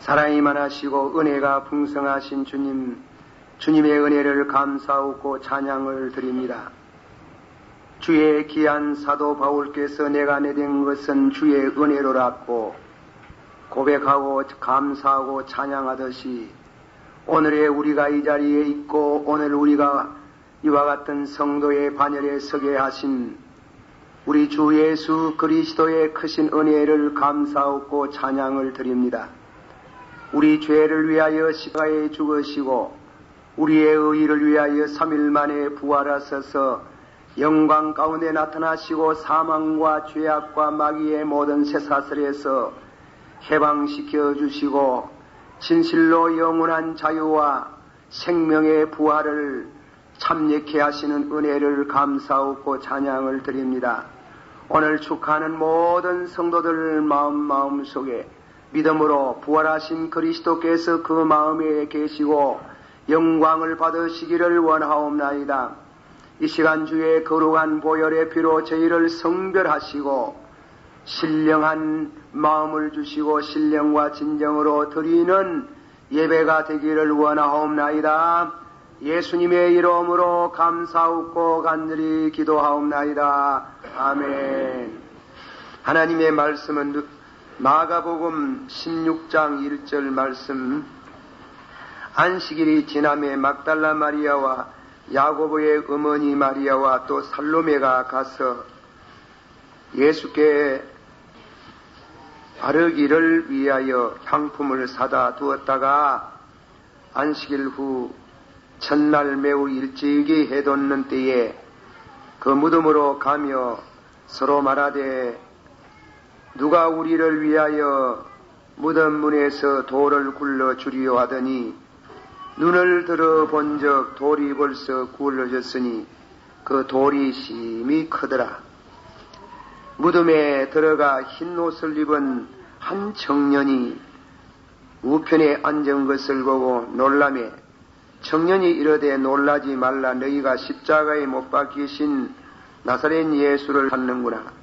사랑이 많으시고 은혜가 풍성하신 주님, 주님의 은혜를 감사하고 찬양을 드립니다. 주의 귀한 사도 바울께서 내가 내린 것은 주의 은혜로라고 고백하고 감사하고 찬양하듯이 오늘의 우리가 이 자리에 있고 오늘 우리가 이와 같은 성도의 반열에 서게 하신 우리 주 예수 그리스도의 크신 은혜를 감사하고 찬양을 드립니다. 우리 죄를 위하여 십자가에 죽으시고 우리의 의의를 위하여 3일 만에 부활하셔서 영광 가운데 나타나시고 사망과 죄악과 마귀의 모든 쇠사슬에서 해방시켜 주시고 진실로 영원한 자유와 생명의 부활을 참여케 하시는 은혜를 감사하고 찬양을 드립니다. 오늘 축하하는 모든 성도들 마음속에 믿음으로 부활하신 그리스도께서 그 마음에 계시고 영광을 받으시기를 원하옵나이다. 이 시간 주의 거룩한 보혈의 피로 저희를 성별하시고 신령한 마음을 주시고 신령과 진정으로 드리는 예배가 되기를 원하옵나이다. 예수님의 이름으로 감사하고 간절히 기도하옵나이다. 아멘. 하나님의 말씀은 마가복음 16장 1절 말씀. 안식일이 지남에 막달라 마리아와 야고보의 어머니 마리아와 또 살로메가 가서 예수께 바르기를 위하여 향품을 사다 두었다가 안식일 후 첫날 매우 일찍이 해돋는 때에 그 무덤으로 가며 서로 말하되 누가 우리를 위하여 무덤 문에서 돌을 굴러 주리요 하더니 눈을 들어 본적 돌이 벌써 굴러졌으니 그 돌이 심히 크더라. 무덤에 들어가 흰 옷을 입은 한 청년이 우편에 앉은 것을 보고 놀라매 청년이 이르되 놀라지 말라. 너희가 십자가에 못 박히신 나사렛 예수를 찾는구나.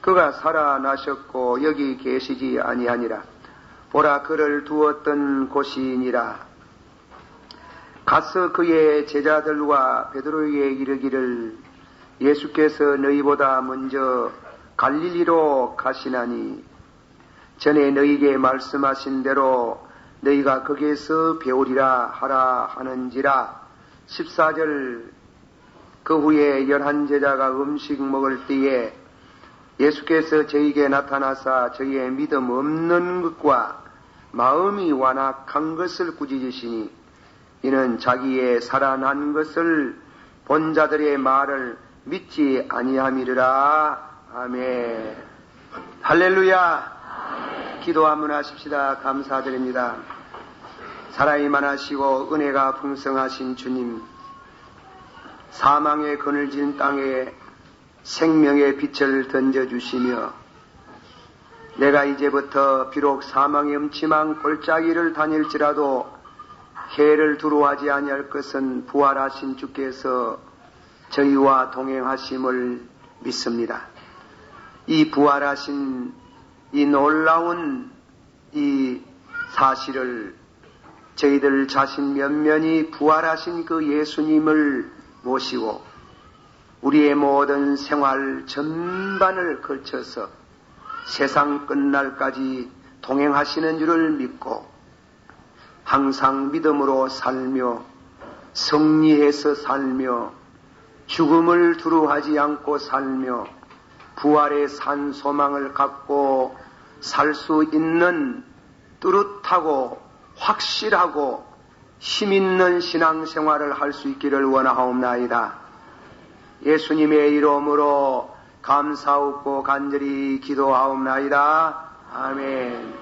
그가 살아나셨고 여기 계시지 아니하니라. 보라 그를 두었던 곳이니라. 가서 그의 제자들과 베드로에게 이르기를 예수께서 너희보다 먼저 갈릴리로 가시나니 전에 너희에게 말씀하신 대로 너희가 거기에서 배우리라 하라 하는지라. 14절. 그 후에 11제자가 음식 먹을 때에 예수께서 저희에게 나타나사 저희의 믿음 없는 것과 마음이 완악한 것을 꾸짖으시니 이는 자기의 살아난 것을 본 자들의 말을 믿지 아니함이르라. 아멘. 할렐루야. 아멘. 기도 한번 하십시다. 감사드립니다. 사랑이 많으시고 은혜가 풍성하신 주님, 사망의 그늘진 땅에 생명의 빛을 던져주시며 내가 이제부터 비록 사망의 음침한 골짜기를 다닐지라도 해를 두려워하지 아니할 것은 부활하신 주께서 저희와 동행하심을 믿습니다. 이 부활하신 이 놀라운 이 사실을 저희들 자신 면면이 부활하신 그 예수님을 모시고 우리의 모든 생활 전반을 걸쳐서 세상 끝날까지 동행하시는 줄을 믿고 항상 믿음으로 살며 승리해서 살며 죽음을 두려워하지 않고 살며 부활의 산 소망을 갖고 살 수 있는 뚜렷하고 확실하고 힘있는 신앙생활을 할 수 있기를 원하옵나이다. 예수님의 이름으로 감사하고 간절히 기도하옵나이다. 아멘.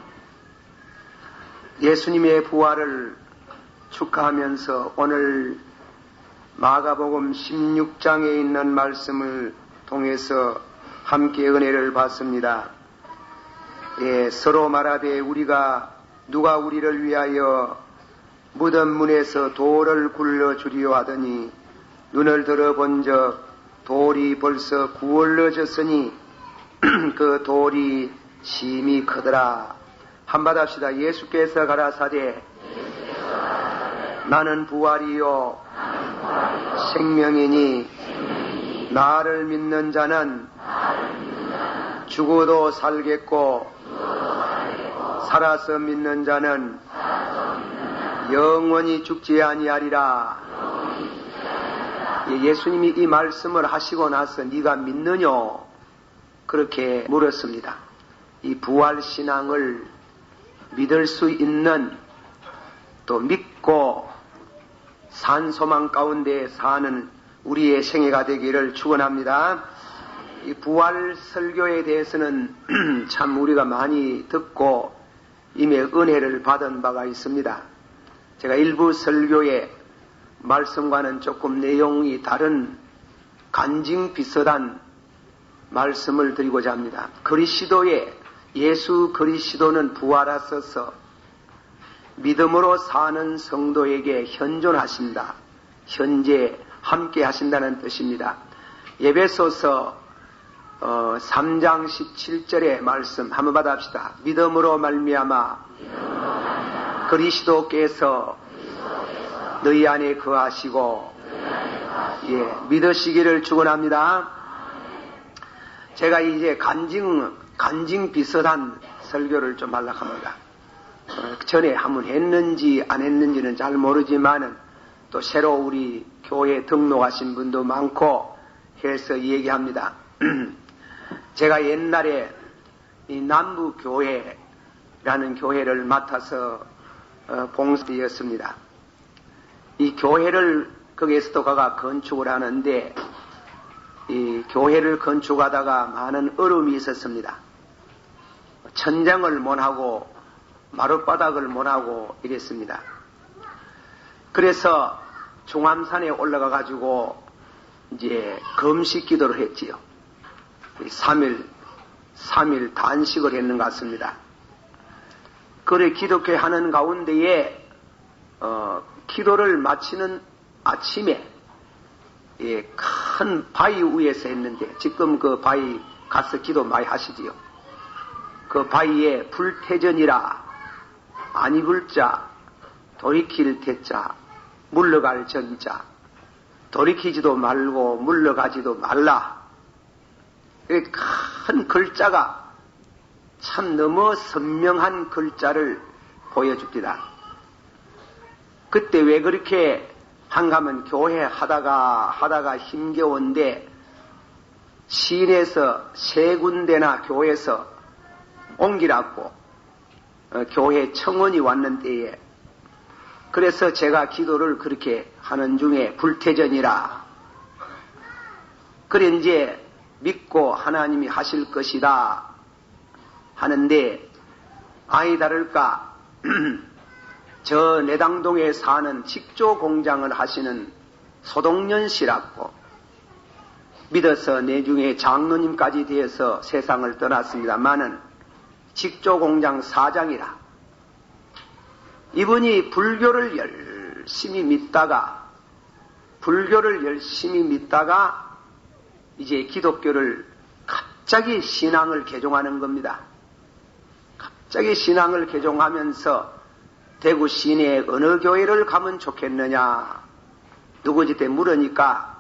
예수님의 부활을 축하하면서 오늘 마가복음 16장에 있는 말씀을 통해서 함께 은혜를 받습니다. 서로 말하되 누가 우리를 위하여 무덤 문에서 돌을 굴러 주리요 하더니 눈을 들어 본적 돌이 벌써 구월러졌으니 그 돌이 심히 크더라. 한번 합시다. 예수께서 가라사대 나는 부활이요 생명이니 나를 믿는 자는 죽어도 살겠고 살아서 믿는 자는 영원히 죽지 아니하리라. 예수님이 이 말씀을 하시고 나서 네가 믿느냐? 그렇게 물었습니다. 이 부활신앙을 믿을 수 있는, 또 믿고 산소망 가운데 사는 우리의 생애가 되기를 축원합니다. 이 부활 설교에 대해서는 참 우리가 많이 듣고 이미 은혜를 받은 바가 있습니다. 제가 일부 설교의 말씀과는 조금 내용이 다른 간증 비슷한 말씀을 드리고자 합니다. 예수 그리스도는 부활하셔서 믿음으로 사는 성도에게 현존하신다. 현재 함께 하신다는 뜻입니다. 에베소서 3장 17절의 말씀 한번 받아봅시다. 믿음으로 말미암아 그리스도께서 너희 안에 거하시고 믿으시기를 축원합니다. 제가 이제 간증 비슷한 설교를 좀 하려고 합니다. 전에 한번 했는지 안 했는지는 잘 모르지만은 또 새로 우리 교회에 등록하신 분도 많고 해서 얘기합니다. 제가 옛날에 이 남부교회라는 교회를 맡아서 봉사였습니다. 이 교회를 거기에서도 가가 건축을 하는데 이 교회를 건축하다가 많은 어려움이 있었습니다. 천장을 못하고 마룻바닥을 못하고 이랬습니다. 그래서 중암산에 올라가 가지고 이제 금식 기도를 했지요. 3일 단식을 했는 것 같습니다. 그래 기독교 하는 가운데에 기도를 마치는 아침에 큰 바위 위에서 했는데 지금 그 바위 가서 기도 많이 하시지요. 그 바위에 불태전이라 안 입을 자, 돌이킬 태자, 물러갈 전자, 돌이키지도 말고 물러가지도 말라. 큰 글자가 참 너무 선명한 글자를 보여줍니다. 그때 왜 그렇게 한가면 교회 하다가 힘겨운데 시내에서 세 군데나 교회에서 옮기라고 교회 청원이 왔는 때에 그래서 제가 기도를 그렇게 하는 중에 불태전이라 그래 이제 믿고 하나님이 하실 것이다 하는데 아니 다를까 저 내당동에 사는 직조 공장을 하시는 소동년 씨라고 믿어서 내중에 장로님까지 되어서 세상을 떠났습니다마는 직조 공장 사장이라 이분이 불교를 열심히 믿다가 이제 기독교를 갑자기 신앙을 개종하는 겁니다. 갑자기 신앙을 개종하면서 대구 시내에 어느 교회를 가면 좋겠느냐 누구지때 물으니까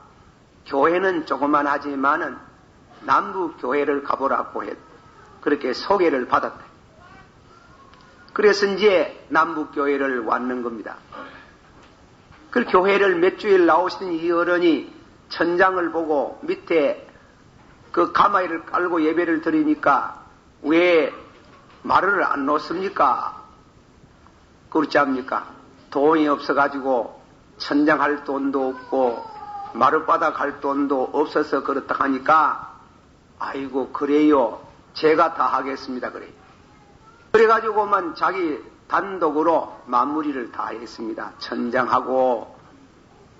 교회는 조그만 하지만은 남부 교회를 가보라고 그렇게 소개를 받았대. 그래서 이제 남부 교회를 왔는 겁니다. 그 교회를 몇 주일 나오신 이 어른이 천장을 보고 밑에 그 가마이를 깔고 예배를 드리니까 왜 말을 안 놓습니까? 그렇지 않습니까? 돈이 없어가지고 천장 할 돈도 없고 마룻바닥 할 돈도 없어서 그렇다 하니까 아이고 그래요. 제가 다 하겠습니다. 그래가지고만 자기 단독으로 마무리를 다 했습니다. 천장하고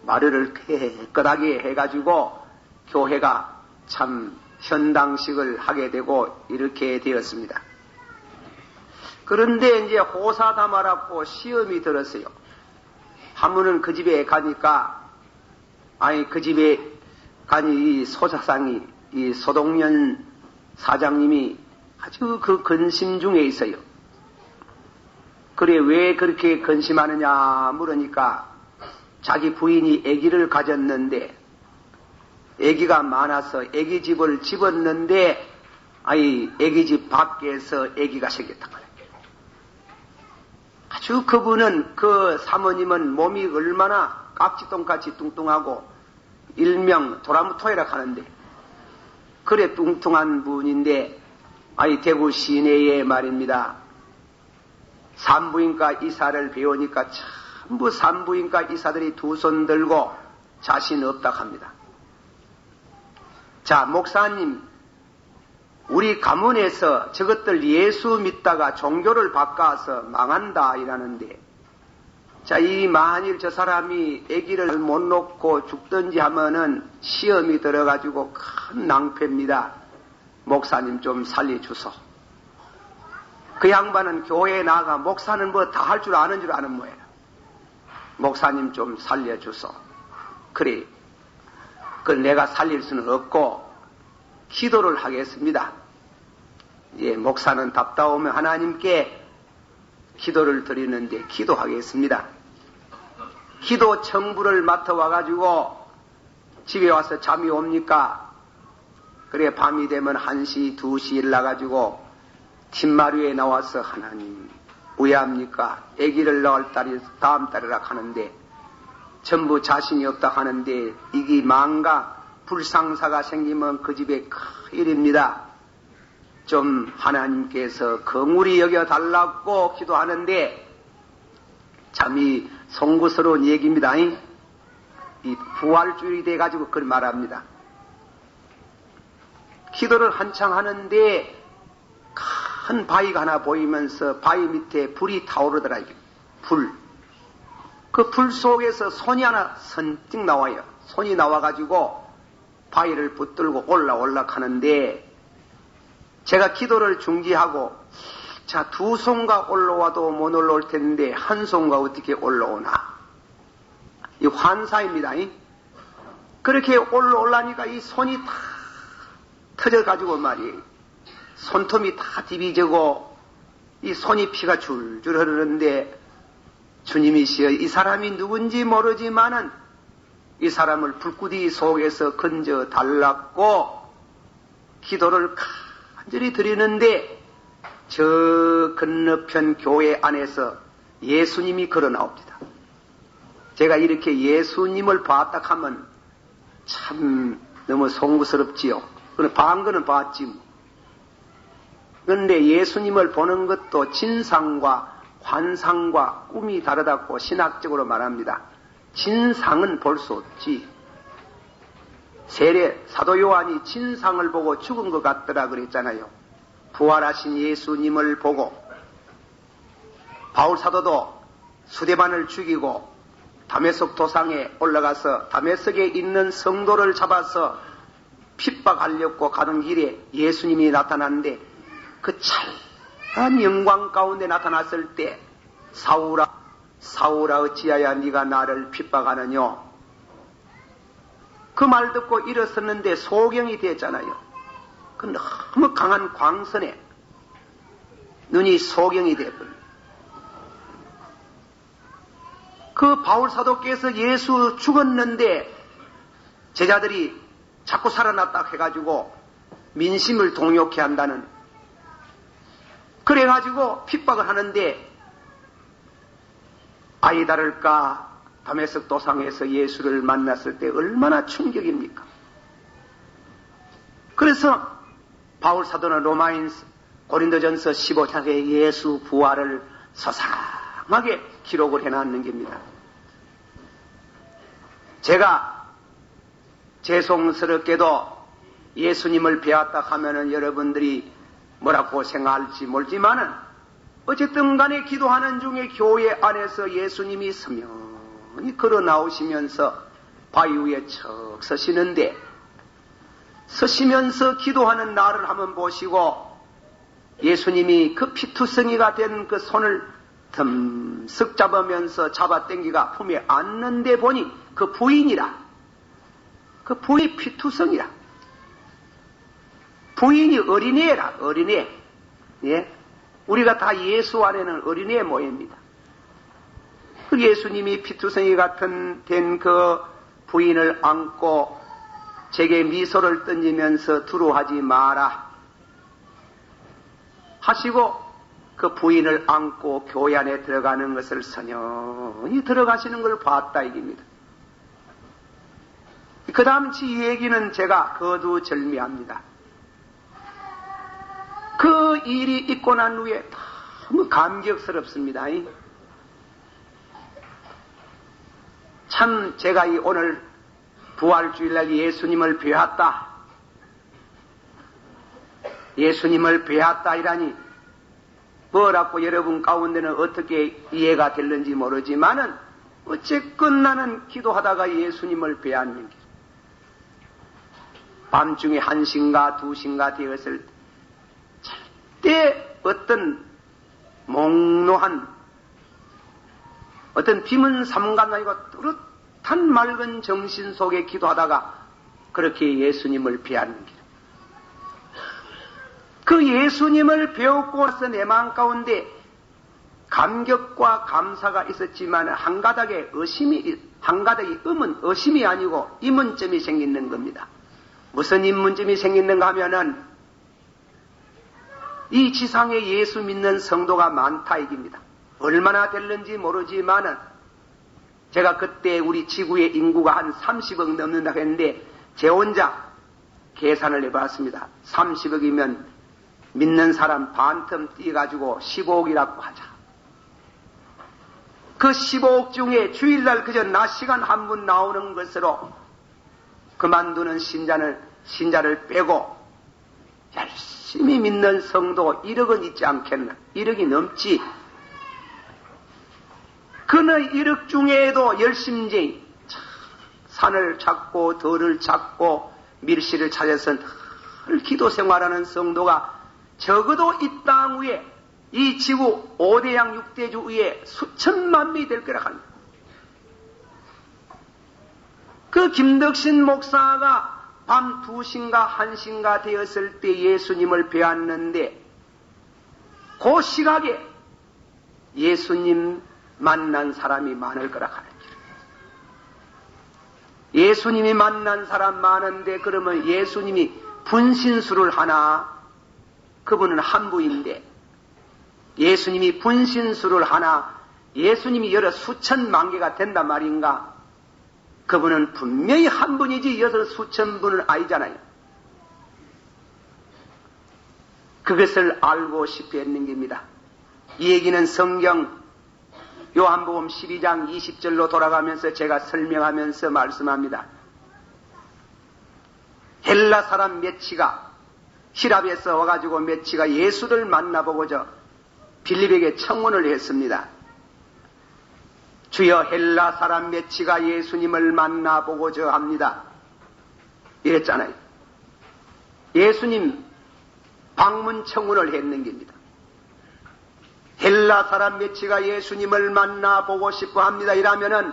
마루를 깨끗하게 해가지고 교회가 참 현당식을 하게 되고 이렇게 되었습니다. 그런데 이제 호사다마라고 시험이 들었어요. 한 번은 그 집에 가니까 그 집에 가니 이 소사상이 이 소동년 사장님이 아주 그 근심 중에 있어요. 그래 왜 그렇게 근심하느냐 물으니까 자기 부인이 아기를 가졌는데 아기가 많아서 아기 집을 집었는데 아기 집 밖에서 아기가 생겼단 말이에요. 아주 그분은 그 사모님은 몸이 얼마나 깍지똥같이 뚱뚱하고 일명 도라무토이라 하는데 그래 뚱뚱한 분인데 대구 시내에 말입니다. 산부인과 의사를 배우니까 전부 산부인과 의사들이 두 손 들고 자신 없다 합니다. 자, 목사님, 우리 가문에서 저것들 예수 믿다가 종교를 바꿔서 망한다 이라는데, 자, 이 만일 저 사람이 아기를 못 놓고 죽든지 하면은 시험이 들어가지고 큰 낭패입니다. 목사님 좀 살려주소. 그 양반은 교회에 나가 목사는 뭐 다 할 줄 아는 모양. 목사님 좀 살려주소. 그래. 그걸 내가 살릴 수는 없고 기도를 하겠습니다. 예, 목사는 답답하면 하나님께 기도를 드리는데 기도하겠습니다. 기도 청부를 맡아와가지고 집에 와서 잠이 옵니까? 그래 밤이 되면 1시, 2시 일나가지고 뒷마루에 나와서 하나님 왜 합니까? 아기를 낳을 딸이 다음 달이라 하는데 전부 자신이 없다 하는데 이게 망가 불상사가 생기면 그 집에 큰일입니다. 좀 하나님께서 긍휼히 여겨달라고 기도하는데 참이 송구스러운 얘기입니다. 이 부활주일이 돼가지고 그걸 말합니다. 기도를 한창 하는데 큰 바위가 하나 보이면서 바위 밑에 불이 타오르더라. 불. 그 불 속에서 손이 하나 선뜩 나와요. 손이 나와가지고 바위를 붙들고 올라 하는데 제가 기도를 중지하고 자, 2손가 올라와도 못 올라올 텐데 한 손가 어떻게 올라오나. 이 환사입니다. 그렇게 올라오려니까 이 손이 다 터져가지고 말이에요. 손톱이 다 디비지고 이 손이 피가 줄줄 흐르는데 주님이시여 이 사람이 누군지 모르지만은 이 사람을 불구디 속에서 건져 달라고 기도를 간절히 드리는데 저 건너편 교회 안에서 예수님이 걸어 나옵니다. 제가 이렇게 예수님을 봤다 하면 참 너무 송구스럽지요. 반 거는 봤지 뭐. 그런데 예수님을 보는 것도 진상과 환상과 꿈이 다르다고 신학적으로 말합니다. 진상은 볼 수 없지. 세례 사도 요한이 진상을 보고 죽은 것 같더라 그랬잖아요. 부활하신 예수님을 보고 바울 사도도 수데반을 죽이고 다메섹 도상에 올라가서 다메섹에 있는 성도를 잡아서 핍박하려고 가는 길에 예수님이 나타났는데 그 찬란 영광 가운데 나타났을 때 사울아 어찌하여 네가 나를 핍박하느냐. 그 말 듣고 일어섰는데 소경이 됐잖아요. 그 너무 강한 광선에 눈이 소경이 되어버려. 그 바울 사도께서 예수 죽었는데 제자들이 자꾸 살아났다 해가지고 민심을 동요케 한다는, 그래가지고 핍박을 하는데 아이 다를까 다메섹 도상에서 예수를 만났을 때 얼마나 충격입니까? 그래서 바울 사도는 고린도전서 15장에 예수 부활을 서상하게 기록을 해놨는 겁니다. 제가 죄송스럽게도 예수님을 배웠다 하면은 여러분들이 뭐라고 생각할지 모르지만은 어쨌든 간에 기도하는 중에 교회 안에서 예수님이 서면히 걸어 나오시면서 바위 위에 척 서시는데 서시면서 기도하는 나를 한번 보시고 예수님이 그 피투성이가 된 그 손을 듬쓱 잡으면서 잡아당기가 품에 안는데 보니 그 부인이라. 그 부인이 피투성이라. 부인이 어린애라, 어린애. 예? 우리가 다 예수 안에는 어린애의 모입니다. 그 예수님이 피투성이 같은 된 그 부인을 안고 제게 미소를 던지면서 두려워하지 마라 하시고 그 부인을 안고 교회 안에 들어가는 것을 선연히 들어가시는 걸 봤다 이깁니다. 그 다음 이 얘기는 제가 거두절미합니다. 그 일이 있고 난 후에 너무 감격스럽습니다. 참 제가 오늘 부활주일날 예수님을 뵈었다. 예수님을 뵈었다 이라니 뭐라고 여러분 가운데는 어떻게 이해가 될는지 모르지만은 어쨌건 나는 기도하다가 예수님을 뵈었는 게 밤중에 1시인가 2시인가 되었을 때 절대 어떤 몽롱한 어떤 비문 삼간 아니고 뚜렷한 맑은 정신 속에 기도하다가 그렇게 예수님을 뵈었는 길. 그 예수님을 배웠고 나서 내 마음 가운데 감격과 감사가 있었지만 한 가닥의 의문, 의심이 아니고 의문점이 생기는 겁니다. 무슨 의문점이 생기는가 하면은 이 지상에 예수 믿는 성도가 많다 이깁니다. 얼마나 될는지 모르지만은 제가 그때 우리 지구의 인구가 한 30억 넘는다고 했는데 제 혼자 계산을 해봤습니다. 30억이면 믿는 사람 반틈 띄어가지고 15억이라고 하자. 그 15억 중에 주일날 그저 낮 시간 한 분 나오는 것으로 그만두는 신자를 빼고 열심히 믿는 성도 1억은 있지 않겠나. 1억이 넘지. 그는 1억 중에도 열심히 산을 찾고 덜을 찾고 밀실을 찾아서 늘 기도 생활하는 성도가 적어도 이 땅 위에 이 지구 5대양 6대주 위에 수천만 명이 될 거라 합니다. 그 김덕신 목사가 밤 2시인가 1시인가 되었을 때 예수님을 뵈었는데 그 시각에 예수님 만난 사람이 많을 거라 하는 길. 예수님이 만난 사람 많은데 그러면 예수님이 분신술을 하나? 그분은 한부인데 예수님이 분신술을 하나? 예수님이 여러 수천만 개가 된단 말인가? 그분은 분명히 한 분이지 여섯 수천 분은 아니잖아요. 그것을 알고 싶어 했는 겁니다. 이 얘기는 성경 요한복음 12장 20절로 돌아가면서 제가 설명하면서 말씀합니다. 헬라 사람 메치가 히랍에서 와가지고 메치가 예수를 만나보고자 빌립에게 청혼을 했습니다. 주여 헬라 사람 메치가 예수님을 만나보고자 합니다. 이랬잖아요. 예수님 방문 청혼을 했는 겁니다. 헬라 사람 메치가 예수님을 만나보고 싶어 합니다. 이라면은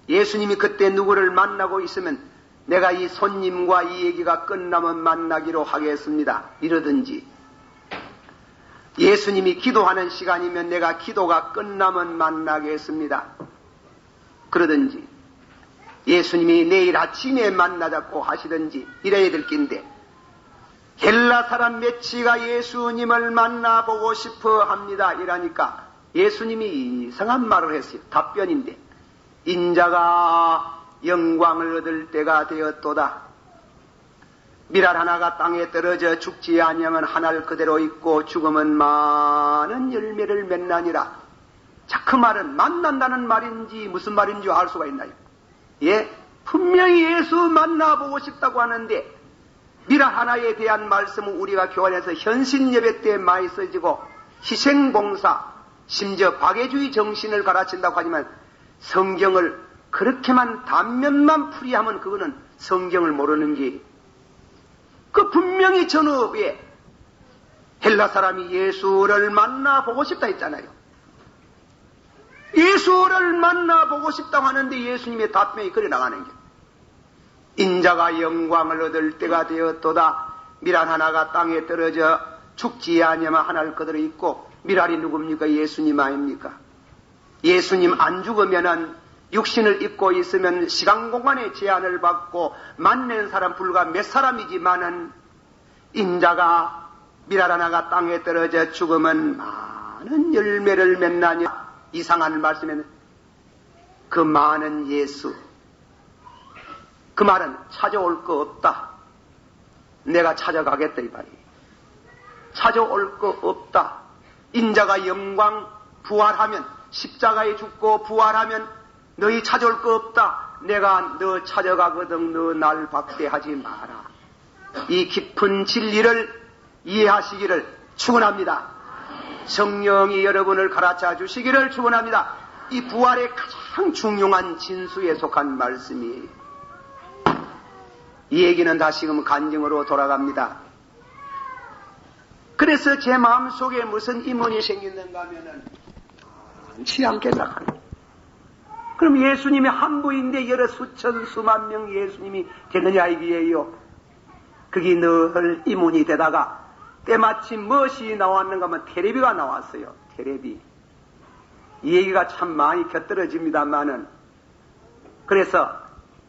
예수님이 그때 누구를 만나고 있으면 내가 이 손님과 이 얘기가 끝나면 만나기로 하겠습니다. 이러든지 예수님이 기도하는 시간이면 내가 기도가 끝나면 만나겠습니다. 그러든지 예수님이 내일 아침에 만나자고 하시든지 이래야 될 낀데 헬라 사람 메치가 예수님을 만나보고 싶어 합니다. 이라니까 예수님이 이상한 말을 했어요. 답변인데 인자가 영광을 얻을 때가 되었도다. 밀알 하나가 땅에 떨어져 죽지 아니하면 하나를 그대로 있고 죽으면 많은 열매를 맺나니라. 자, 그 말은 만난다는 말인지 무슨 말인지 알 수가 있나요? 예, 분명히 예수 만나보고 싶다고 하는데 밀알 하나에 대한 말씀은 우리가 교환해서 현신예배 때 많이 써지고 희생봉사 심지어 박애주의 정신을 가르친다고 하지만 성경을 그렇게만 단면만 풀이하면 그거는 성경을 모르는 게 그 분명히 전후에 헬라 사람이 예수를 만나보고 싶다 했잖아요. 예수를 만나보고 싶다고 하는데 예수님의 답변이 그래 나가는 게 인자가 영광을 얻을 때가 되었도다. 밀알 하나가 땅에 떨어져 죽지 아니하면 하나를 그대로 있고 미랄이 누굽니까? 예수님 아닙니까? 예수님 안 죽으면은 육신을 입고 있으면 시간 공간의 제한을 받고 만난 사람 불과 몇 사람이지만은 인자가 미랄 하나가 땅에 떨어져 죽으면 많은 열매를 맺나니 이상한 말씀에는 그 많은 예수 그 말은 찾아올 거 없다. 내가 찾아가겠다 이 말이에요. 찾아올 거 없다. 인자가 영광 부활하면 십자가에 죽고 부활하면 너희 찾아올 거 없다. 내가 너 찾아가거든. 너 날 박대하지 마라. 이 깊은 진리를 이해하시기를 축원합니다. 성령이 여러분을 가르쳐 주시기를 축원합니다. 이 부활의 가장 중요한 진수에 속한 말씀이에요. 이 얘기는 다시금 간증으로 돌아갑니다. 그래서 제 마음속에 무슨 이문이 생기는가 하면은 많지 않겠나 하는. 그럼 예수님이 한 부인데 여러 수천 수만 명 예수님이 되느냐 이게요. 그게 늘 이문이 되다가 때마침 무엇이 나왔는가 하면 테레비가 나왔어요. 테레비. 이 얘기가 참 많이 곁들어집니다만은 그래서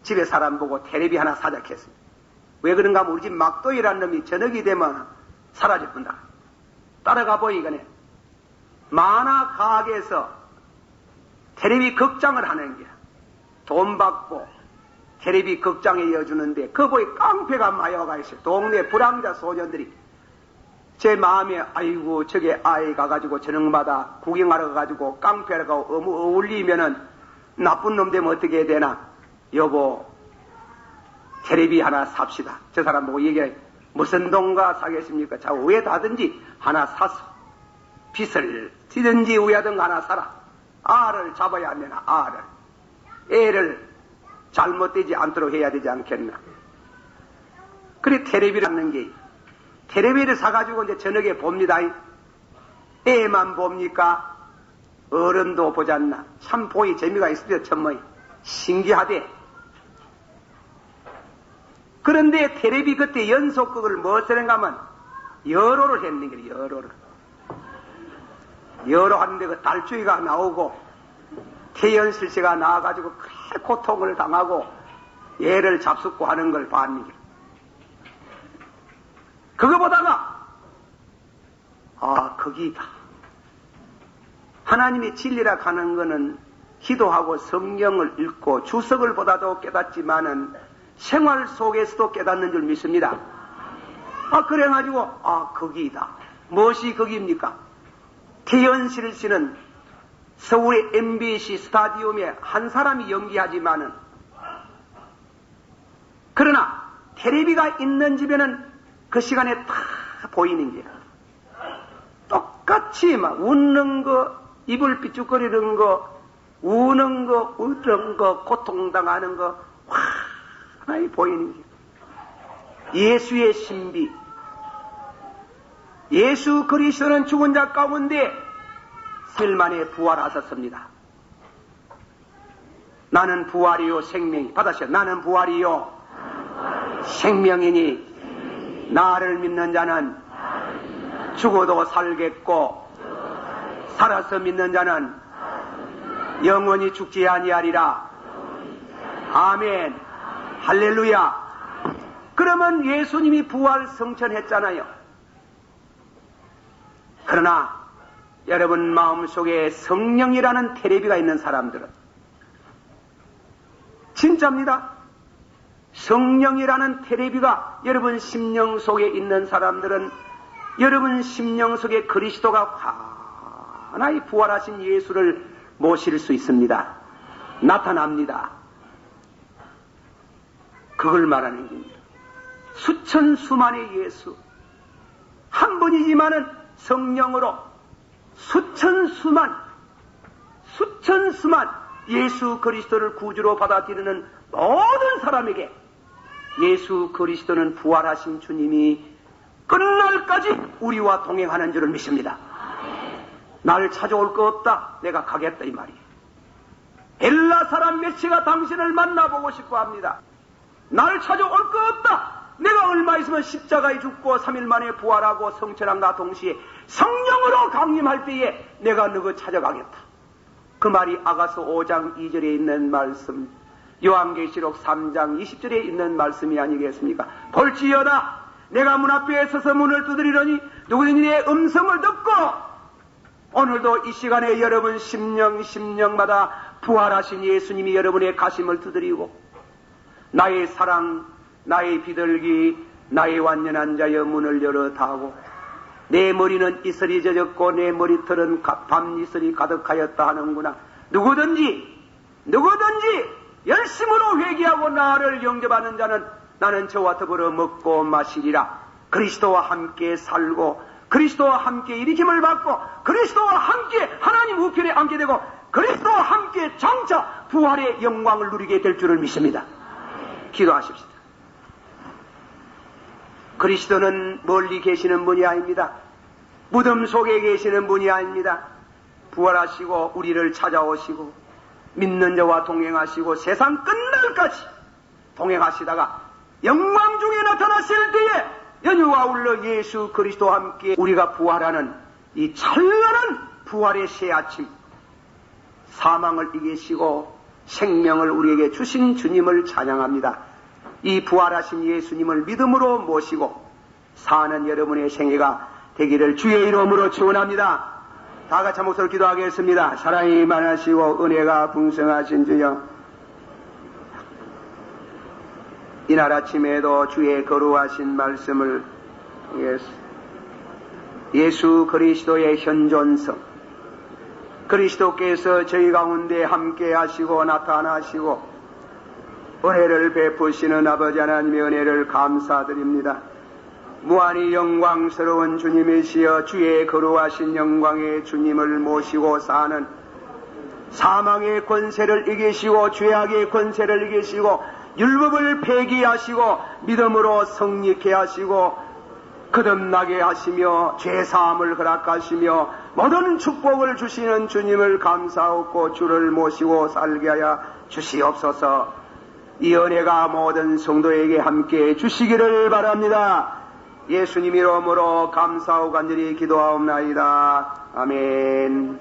집에 사람 보고 테레비 하나 사자 했습니다. 왜 그런가 하면 우리 집 막도이라는 놈이 저녁이 되면 사라져본다. 따라가 보이거네. 만화 가게에서 테레비 극장을 하는 게 돈 받고 테레비 극장에 이어주는데 그 보이 깡패가 많이 와가 있어요. 동네 불황자 소년들이. 제 마음에 아이고 저게 아이 가가지고 저녁마다 구경하러 가가지고 깡패가 어울리면은 나쁜 놈 되면 어떻게 해야 되나. 여보 테레비 하나 삽시다. 저 사람 보고 얘기해. 무슨 돈가 사겠습니까? 자 왜 다든지 하나 사서 빚을 지든지 우야든 하나 사라. 알을 잡아야 안 되나. 알을 애를 잘못되지 않도록 해야 되지 않겠나. 그래 테레비를 하는 게 테레비를 사가지고 이제 저녁에 봅니다. 애만 봅니까? 어른도 보지 않나. 참 보이 재미가 있습니다. 참 신기하대. 그런데 테레비 그때 연속극을 무엇을 하면 여로를 했는 게 여로를. 여로 하는데 그 달주의가 나오고 태연실 씨가 나와가지고 그래 고통을 당하고 얘를 잡숫고 하는 걸 봤는 게. 그거 보다가 거기다. 하나님의 진리라 하는 거는 기도하고 성경을 읽고 주석을 보다도 깨닫지만은 생활 속에서도 깨닫는 줄 믿습니다. 그래가지고 거기다. 무엇이 거기입니까? 태연실 씨는 서울의 MBC 스타디움에 한 사람이 연기하지만은 그러나 텔레비가 있는 집에는 그 시간에 다 보이는 게 똑같이 막 웃는 거, 입을 삐죽거리는 거, 우는 거, 울는 거, 고통당하는 거 하나에 보이는 게 예수의 신비. 예수 그리스도는 죽은 자 가운데 3일 만에 부활하셨습니다. 나는 부활이요 생명이 받으셔. 나는 부활이요 생명이니 나를 믿는 자는 죽어도 살겠고 살아서 믿는 자는 영원히 죽지 아니하리라. 아멘. 할렐루야. 그러면 예수님이 부활 성천했잖아요. 그러나 여러분 마음속에 성령이라는 테레비가 있는 사람들은 진짜입니다. 성령이라는 테레비가 여러분 심령 속에 있는 사람들은 여러분 심령 속에 그리스도가 환하게 부활하신 예수를 모실 수 있습니다. 나타납니다. 그걸 말하는 겁니다. 수천 수만의 예수 한 분이지만은 성령으로 수천 수만 예수 그리스도를 구주로 받아들이는 모든 사람에게 예수 그리스도는 부활하신 주님이 끝날까지 우리와 동행하는 줄을 믿습니다. 나를 찾아올 거 없다. 내가 가겠다 이 말이에요. 엘라 사람 메시가 당신을 만나보고 싶어 합니다. 나를 찾아올 거 없다. 내가 얼마 있으면 십자가에 죽고 3일 만에 부활하고 성천함과 동시에 성령으로 강림할 때에 내가 너를 찾아가겠다. 그 말이 아가서 5장 2절에 있는 말씀, 요한계시록 3장 20절에 있는 말씀이 아니겠습니까? 볼지어다 내가 문 앞에 서서 문을 두드리려니 누구든지 내 음성을 듣고, 오늘도 이 시간에 여러분 심령마다 부활하신 예수님이 여러분의 가심을 두드리고, 나의 사랑, 나의 비둘기, 나의 완전한 자여 문을 열어 다하고, 내 머리는 이슬이 젖었고 내 머리털은 밤이슬이 가득하였다 하는구나. 누구든지 열심으로 회개하고 나를 영접하는 자는 나는 저와 더불어 먹고 마시리라. 그리스도와 함께 살고 그리스도와 함께 일으킴을 받고 그리스도와 함께 하나님 우편에 앉게 되고 그리스도와 함께 장차 부활의 영광을 누리게 될 줄을 믿습니다. 기도하십시다. 그리스도는 멀리 계시는 분이 아닙니다. 무덤 속에 계시는 분이 아닙니다. 부활하시고 우리를 찾아오시고 믿는 자와 동행하시고 세상 끝날까지 동행하시다가 영광 중에 나타나실 때에 연유와 울러 예수 그리스도와 함께 우리가 부활하는 이 찬란한 부활의 새 아침, 사망을 이기시고 생명을 우리에게 주신 주님을 찬양합니다. 이 부활하신 예수님을 믿음으로 모시고 사는 여러분의 생애가 되기를 주의 이름으로 축원합니다. 다 같이 한 목소리로 기도하겠습니다. 사랑이 많으시고 은혜가 풍성하신 주여, 이날 아침에도 주의 거룩하신 말씀을 예수 그리스도의 현존성, 그리스도께서 저희 가운데 함께 하시고 나타나시고 은혜를 베푸시는 아버지 하나님의 은혜를 감사드립니다. 무한히 영광스러운 주님이시여 주의 거룩하신 영광의 주님을 모시고 사는, 사망의 권세를 이기시고 죄악의 권세를 이기시고 율법을 폐기하시고 믿음으로 성립케 하시고 거듭나게 하시며 죄사함을 허락하시며 모든 축복을 주시는 주님을 감사하고 주를 모시고 살게 하여 주시옵소서. 이 은혜가 모든 성도에게 함께 주시기를 바랍니다. 예수님 이름으로 감사하고 간절히 기도하옵나이다. 아멘.